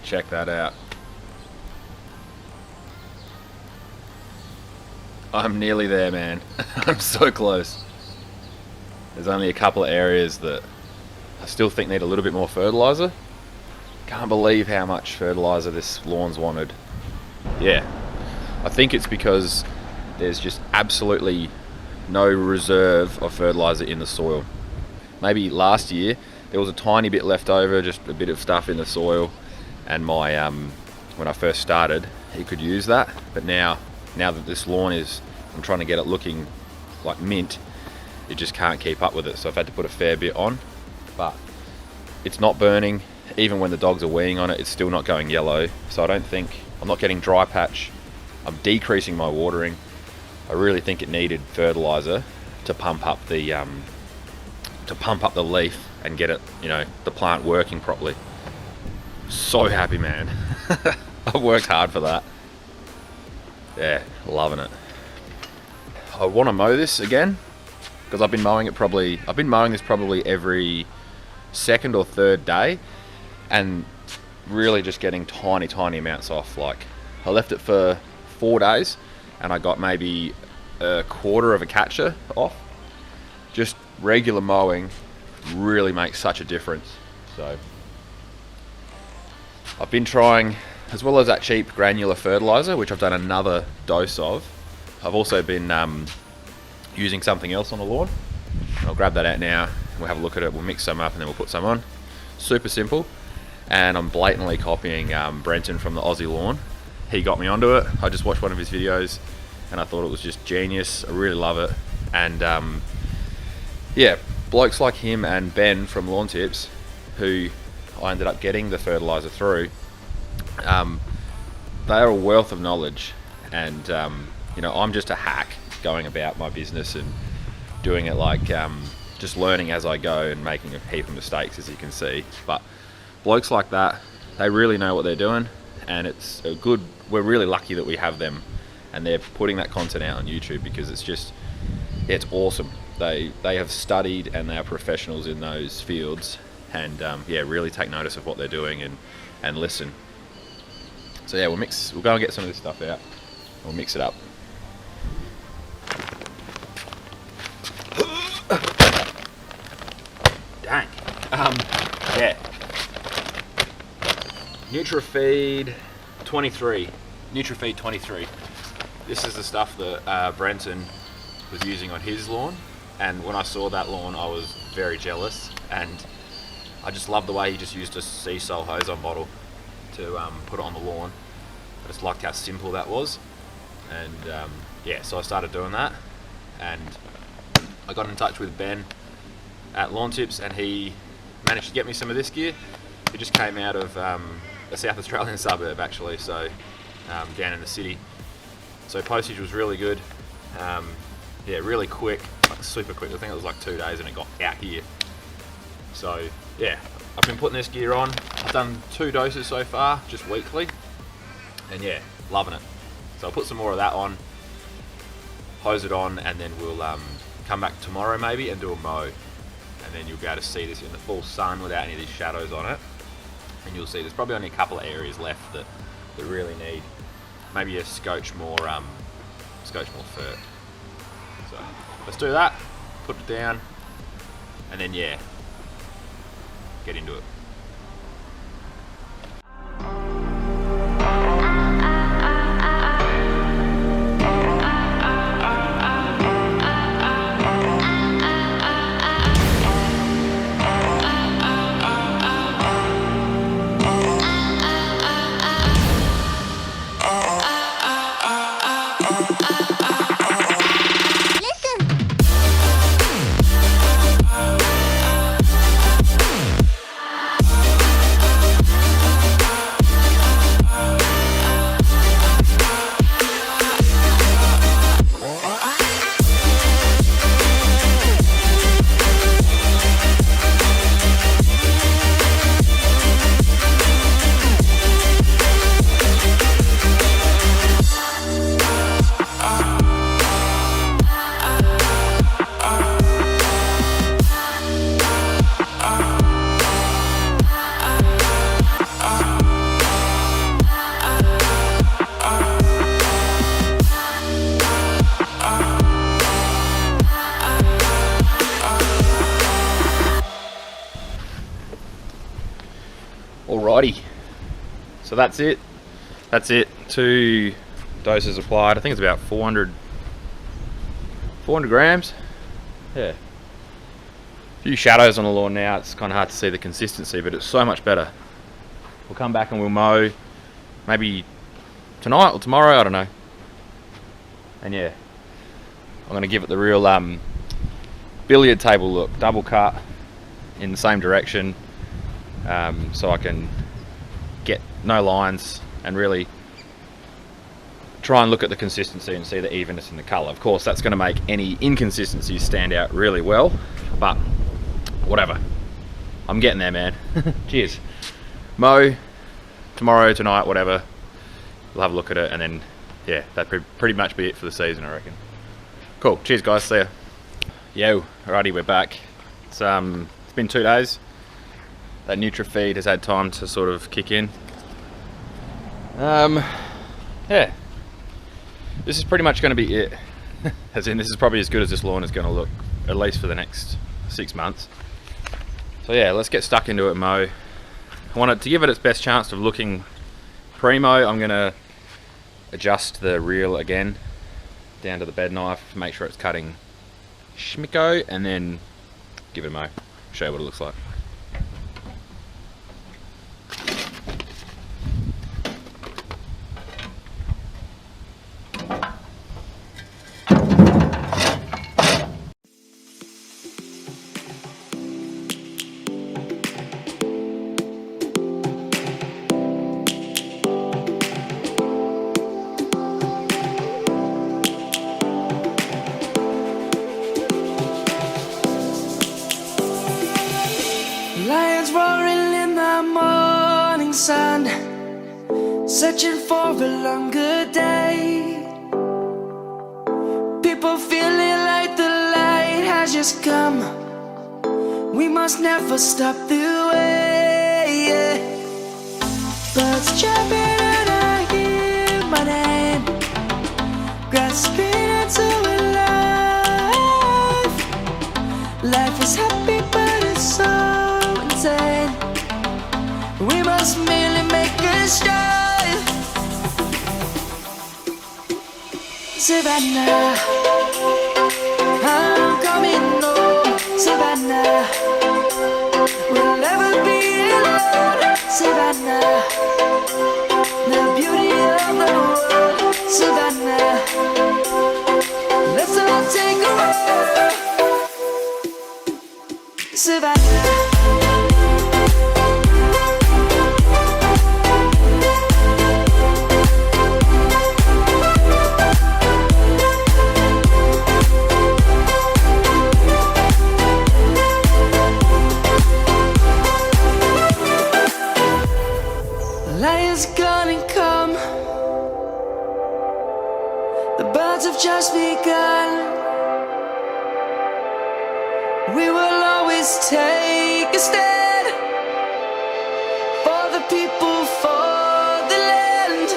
Check that out. I'm nearly there, man. I'm so close. There's only a couple of areas that I still think need a little bit more fertiliser. Can't believe how much fertiliser this lawn's wanted. Yeah, I think it's because there's just absolutely no reserve of fertiliser in the soil. Maybe last year there was a tiny bit left over, just a bit of stuff in the soil, and my when I first started, he could use that. But now that this lawn is, I'm trying to get it looking like mint, it just can't keep up with it. So I've had to put a fair bit on, but it's not burning. Even when the dogs are weeing on it, it's still not going yellow. So I don't think, I'm not getting dry patch. I'm decreasing my watering. I really think it needed fertiliser to pump up the leaf and get it, the plant working properly. So happy, man. I've worked hard for that. Yeah, loving it. I want to mow this again because I've been mowing this probably every second or third day, and really just getting tiny amounts off. Like, I left it for 4 days and I got maybe a quarter of a catcher off. Just regular mowing really makes such a difference. So I've been trying, as well as that cheap granular fertiliser, which I've done another dose of, I've also been using something else on the lawn. I'll grab that out now, we'll have a look at it, we'll mix some up and then we'll put some on. Super simple, and I'm blatantly copying Brenton from the Aussie Lawn. He got me onto it. I just watched one of his videos and I thought it was just genius. I really love it. And yeah, blokes like him and Ben from Lawn Tips, who I ended up getting the fertiliser through, they are a wealth of knowledge. And I'm just a hack going about my business and doing it like just learning as I go and making a heap of mistakes, as you can see. But blokes like that, they really know what they're doing, and it's a good, we're really lucky that we have them and they're putting that content out on YouTube, because it's awesome. They have studied and they are professionals in those fields, and really take notice of what they're doing and listen. So yeah, we'll go and get some of this stuff out. We'll mix it up. Dang. Yeah. Nutrafeed 23. Nutrafeed 23. This is the stuff that Brenton was using on his lawn, and when I saw that lawn I was very jealous, and I just love the way he just used a sea salt hose on bottle to put it on the lawn. I just liked how simple that was, and so I started doing that, and I got in touch with Ben at Lawn Tips, and he managed to get me some of this gear. It just came out of a South Australian suburb, actually, so down in the city. So postage was really good. Really quick, like super quick. I think it was like 2 days and it got out here. So yeah, I've been putting this gear on. I've done 2 doses so far, just weekly, and yeah, loving it. So I'll put some more of that on, hose it on, and then we'll come back tomorrow maybe and do a mow, and then you'll be able to see this in the full sun without any of these shadows on it. And you'll see there's probably only a couple of areas left that really need maybe a scotch more fert. So let's do that, put it down, and then yeah, get into it. Alrighty, so that's it. 2 doses applied. I think it's about 400 grams. Yeah. A few shadows on the lawn now. It's kind of hard to see the consistency, but it's so much better. We'll come back and we'll mow maybe tonight or tomorrow, I don't know. And yeah, I'm gonna give it the real billiard table look, double cut in the same direction, so I can get no lines and really try and look at the consistency and see the evenness in the colour. Of course, that's going to make any inconsistencies stand out really well, but whatever. I'm getting there, man. Cheers. Mow tomorrow, tonight, whatever. We'll have a look at it, and then yeah, that'd pretty much be it for the season, I reckon. Cool. Cheers, guys. See ya. Yo, alrighty, we're back. It's been 2 days. That Nutrafeed has had time to sort of kick in. Yeah, this is pretty much going to be it. As in, this is probably as good as this lawn is going to look, at least for the next 6 months. So yeah, let's get stuck into it, mow. I want it to give it its best chance of looking primo. I'm going to adjust the reel again down to the bed knife, make sure it's cutting schmicko, and then give it a mow. Show you what it looks like. Lions roaring in the morning sun, searching for a longer day. People feeling like the light has just come. We must never stop the way, yeah. Birds chirping and I hear my name, grasping into a life. Life is happy but it's so insane. We must merely make a start. Savannah, I'm coming home. Savannah, we'll never be alone. Savannah, the beauty of the world. Savannah, let's all take a walk. Savannah. Lion's gonna come. The birds have just begun. We will always take a stand for the people, for the land.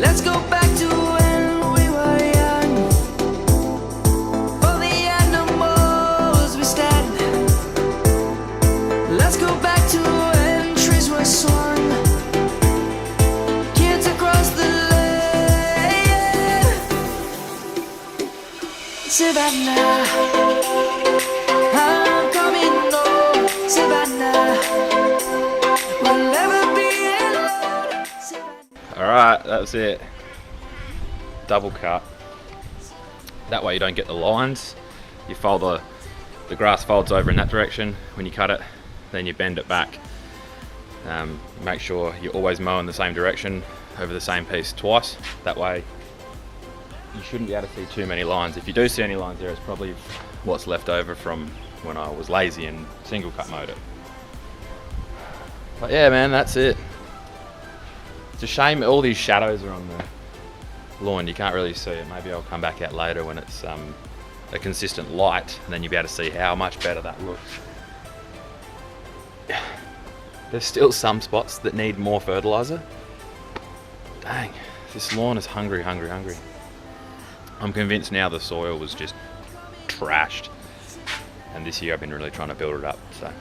Let's go back to when we were young. For the animals we stand. Let's go back to when trees were swung. Kids across the land. Savannah, I'm coming home. Savannah, we'll never be alone. Alright, that's it. Double cut. That way you don't get the lines. You fold the grass folds over in that direction when you cut it, then you bend it back. Make sure you always mow in the same direction over the same piece twice. That way you shouldn't be able to see too many lines. If you do see any lines there, it's probably what's left over from when I was lazy and single cut mowed it. But yeah, man, that's it. It's a shame all these shadows are on the lawn. You can't really see it. Maybe I'll come back out later when it's a consistent light, and then you'll be able to see how much better that looks. There's still some spots that need more fertiliser. Dang, this lawn is hungry, hungry, hungry. I'm convinced now the soil was just trashed, and this year I've been really trying to build it up. So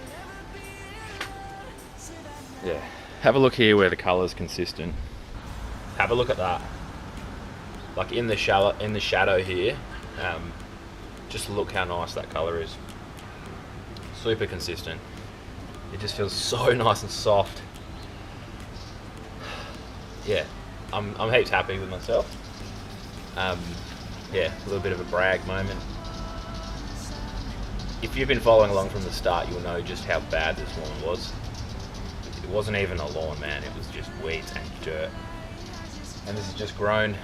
Yeah, have a look here where the colour's consistent. Have a look at that. Like in the shadow here, just look how nice that colour is. Super consistent. It just feels so nice and soft. Yeah, I'm heaps happy with myself. Yeah, a little bit of a brag moment. If you've been following along from the start, you'll know just how bad this lawn was. It wasn't even a lawn, man. It was just weeds and dirt. And this has just grown.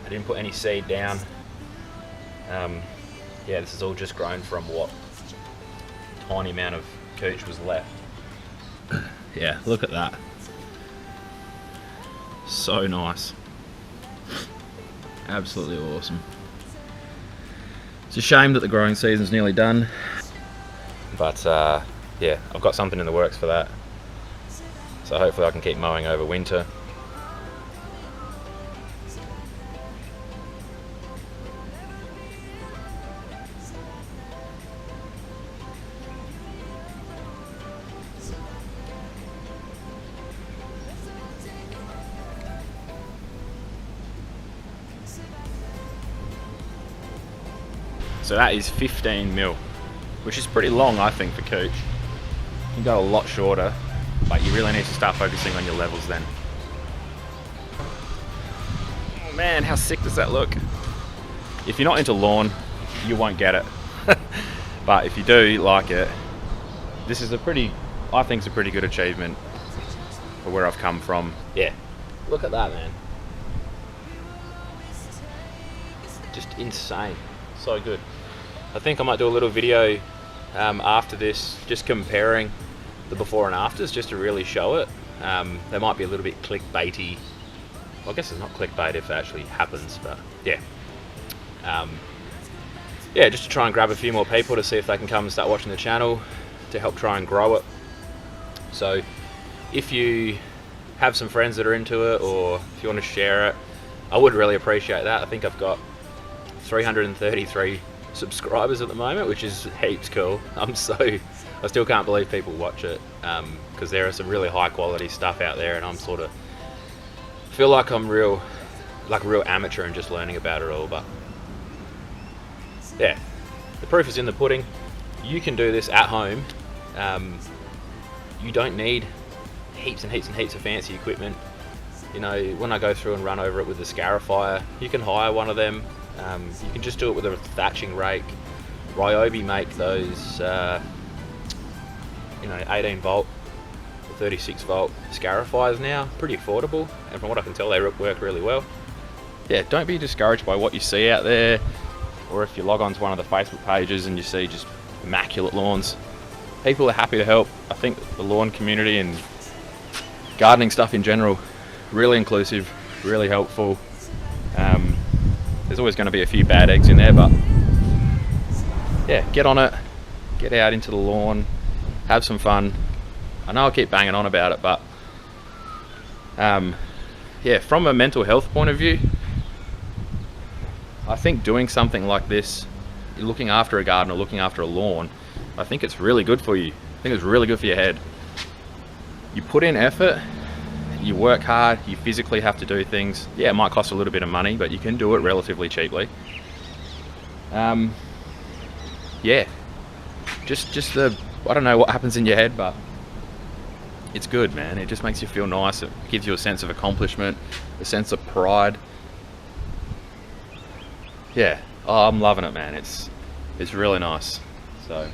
I didn't put any seed down. Yeah, this is all just grown from what tiny amount of cooch was left. Yeah, look at that. So nice. Absolutely awesome. It's a shame that the growing season's nearly done. But yeah, I've got something in the works for that. So hopefully I can keep mowing over winter. So that is 15 mil, which is pretty long, I think, for cooch. You can go a lot shorter, but you really need to start focusing on your levels then. Oh man, how sick does that look? If you're not into lawn, you won't get it. But if you do like it, this is I think it's a pretty good achievement for where I've come from. Yeah, look at that, man. Just insane, so good. I think I might do a little video after this, just comparing the before and afters, just to really show it. They might be a little bit clickbaity. Well, I guess it's not clickbait if it actually happens, but yeah. Yeah, just to try and grab a few more people to see if they can come and start watching the channel to help try and grow it. So if you have some friends that are into it, or if you want to share it, I would really appreciate that. I think I've got 333 subscribers at the moment, which is heaps cool. I still can't believe people watch it, because there are some really high quality stuff out there, and I'm sort of feel like I'm real amateur and just learning about it all. But yeah, the proof is in the pudding. You can do this at home. You don't need heaps and heaps and heaps of fancy equipment. You know, when I go through and run over it with the scarifier, you can hire one of them. You can just do it with a thatching rake. Ryobi make those, 18 volt or 36 volt scarifiers now. Pretty affordable, and from what I can tell, they work really well. Yeah, don't be discouraged by what you see out there, or if you log on to one of the Facebook pages and you see just immaculate lawns. People are happy to help. I think the lawn community and gardening stuff in general, really inclusive, really helpful. There's always going to be a few bad eggs in there, but yeah, get on it, get out into the lawn, have some fun. I know I keep banging on about it, but yeah, from a mental health point of view, I think doing something like this, looking after a garden or looking after a lawn, I think it's really good for you. I think it's really good for your head. You put in effort, you work hard, you physically have to do things. Yeah, it might cost a little bit of money, but you can do it relatively cheaply. Yeah, just I don't know what happens in your head, but it's good, man. It just makes you feel nice. It gives you a sense of accomplishment, a sense of pride. Yeah, oh, I'm loving it, man. It's really nice. So